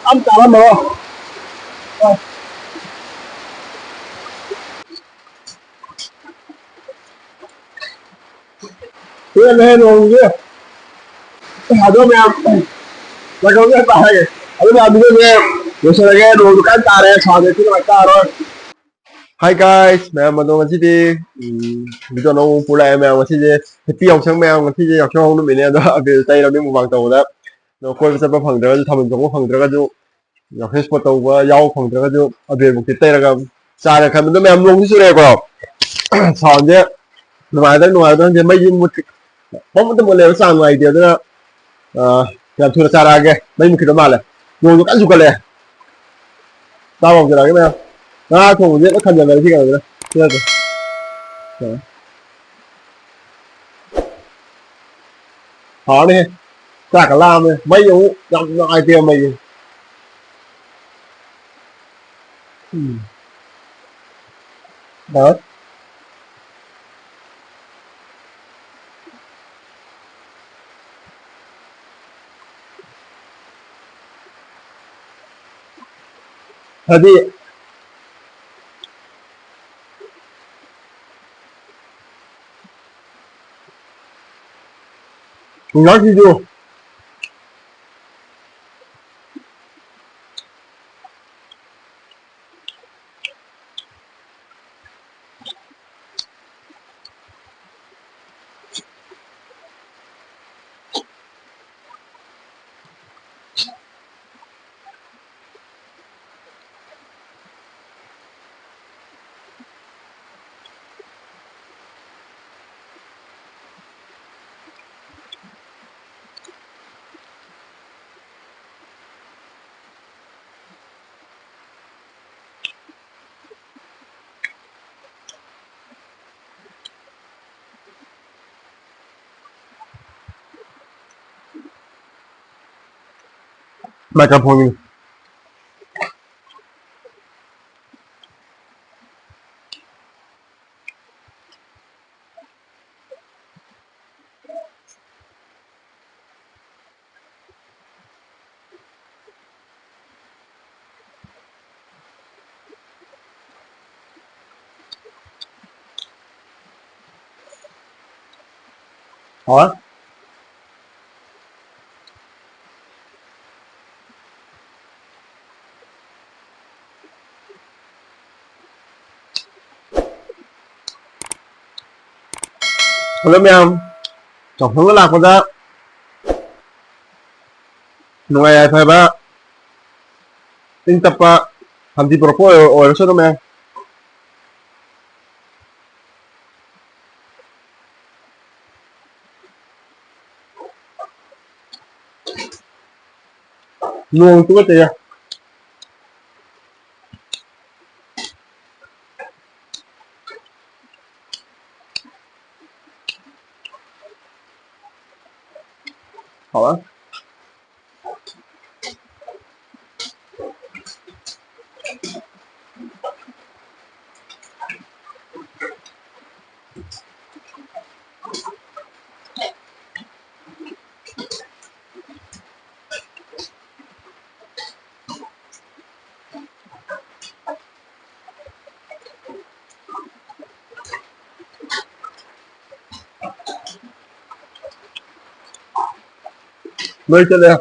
ăn chả lắm rồi. Thế nên rồi chứ. Hả đâu mẹ. Là không biết tại. Ở đây bây giờ saya lagi dulu kan tare soalnya itu macam. Hi guys, mẹ mình đâu mà đi bây giờ nó phụ lại mẹ mà đi happy học sinh mẹ mà đi học sinh không được mình đó bây giờ tayเราได้một vàng tàu đó nó quay sẽ bắt phòng đóทำเป็นของphòng đóก็อยู่อยากให้สปอร์ตตัวย่อphòng đóก็อยู่เอาเดี๋ยวมันติดเตะแล้วก็จ่ายนะครับมันต้องแม่ลงที่สุดเลยก็สอนเนี่ยหน่วยต้องจะไม่ยิ้มมุดเพราะมันต้องมาเร็วสร้างไอเดียด้วยนะอย่างทุนสาระแกไม่มีขึ้นมาเลยโยนกันสุกเลยตามผมจะได้ไหมถูกเนี่ยแล้วคันอย่างไรที่กันเลยเชื่อไหมhọ đi ra cả lam đi mấy vụ trong ai tiêu mày đó thật đi mình nói gì chưa mày cầm hồi mình hỏi hello mày không chọn hướng lạc con ra ngoài phải ba tinh tập làm gì proprio ở số đó mày luôn tôi có tiền hỏi nơi cho đây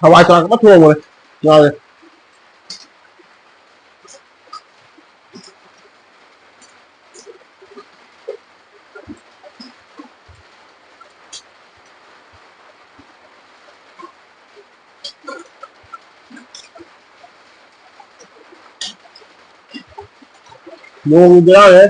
không ai cho bắt thua rồi luôn cái đó đấy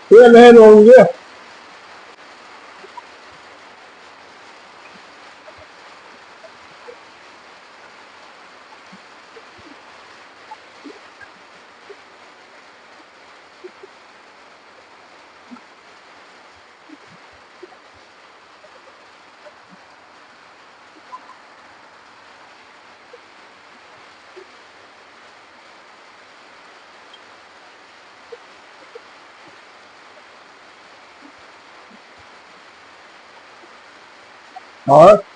เพื่อนไม่ให้ลงเยอะอ๋อ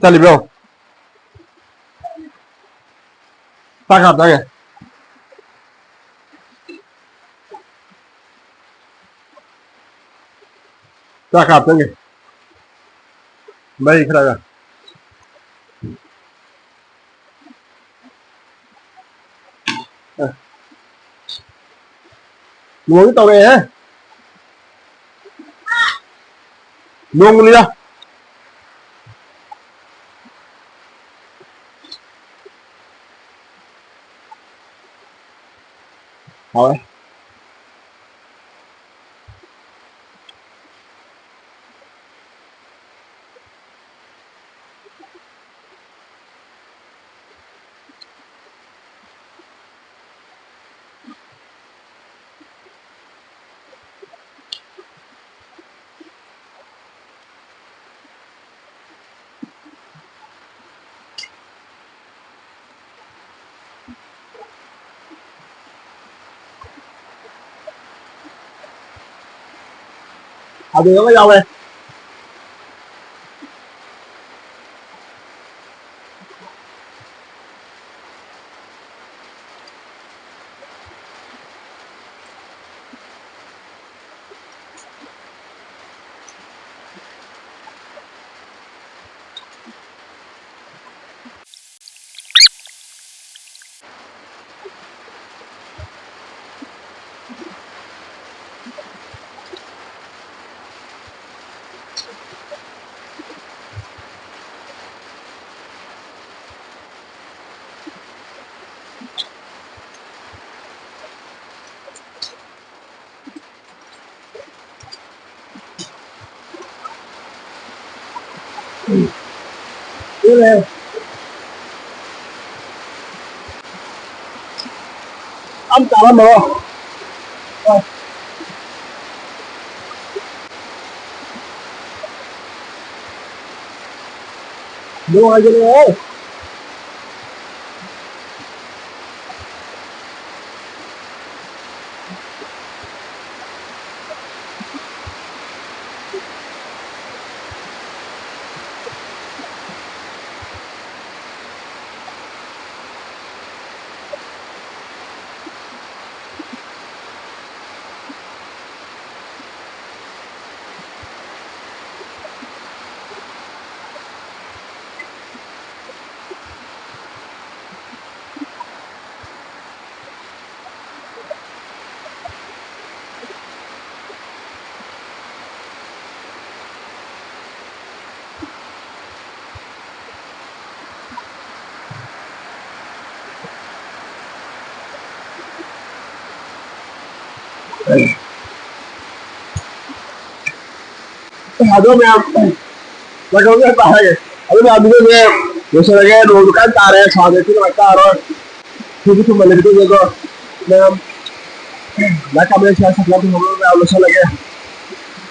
จะรีบเร็วตาขับได้ไงตาขับได้ไงไม่ขนาดนั้นลุงตัวเองฮะลุงนี่ละเอาไว้เอาเดี๋ยวก็ยาวไปนี่เลยอ้ำจ่าแล้วมั้งดูอะไรกันเลย Halo ma'am, Raghunath Bahay. Alam namin ko gusto lagi dudukan tare स्वागत की लगता है और फिर तो मिलते हैं जो ना कमरे से सब लोग हम लोग आलोचना लगे